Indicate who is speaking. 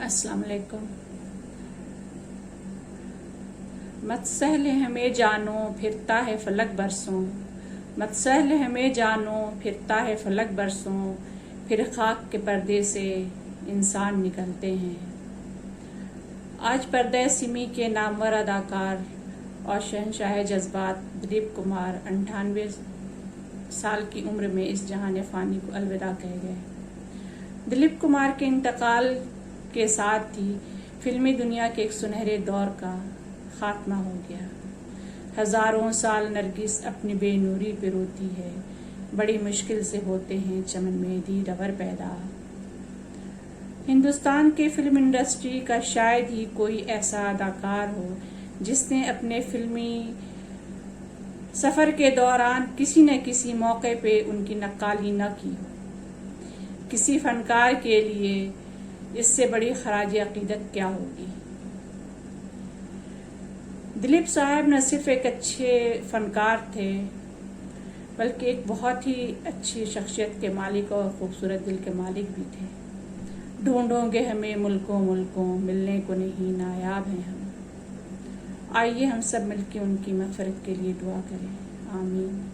Speaker 1: अस्सलाम वालेकुम। मत सहल हमें जानो फिरता है फलक बरसों, मत सहल हमें जानो फिरता है फलक बरसों, फिर खाक के पर्दे से इंसान निकलते हैं। आज पर्दे सिमी के नामवर अदाकार और शहंशाह जज्बात दिलीप कुमार 98 साल की उम्र में इस जहान फ़ानी को अलविदा कह गए। दिलीप कुमार के इंतकाल के साथ ही फिल्मी दुनिया के एक सुनहरे दौर का खात्मा हो गया। हजारों साल नरगिस अपनी बेनूरी पे रोती है, बड़ी मुश्किल से होते हैं चमन में दी रवर पैदा। हिंदुस्तान के फिल्म इंडस्ट्री का शायद ही कोई ऐसा अदाकार हो जिसने अपने फिल्मी सफर के दौरान किसी न किसी मौके पे उनकी नक्काली न की हो। किसी फनकार के लिए इससे बड़ी खराज अकीदत क्या होगी। दिलीप साहब न सिर्फ एक अच्छे फनकार थे बल्कि एक बहुत ही अच्छी शख्सियत के मालिक और खूबसूरत दिल के मालिक भी थे। ढूंढोगे हमें मुल्कों मुल्कों, मिलने को नहीं नायाब हैं हम। आइए हम सब मिलकर उनकी मग़फ़िरत के लिए दुआ करें। आमीन।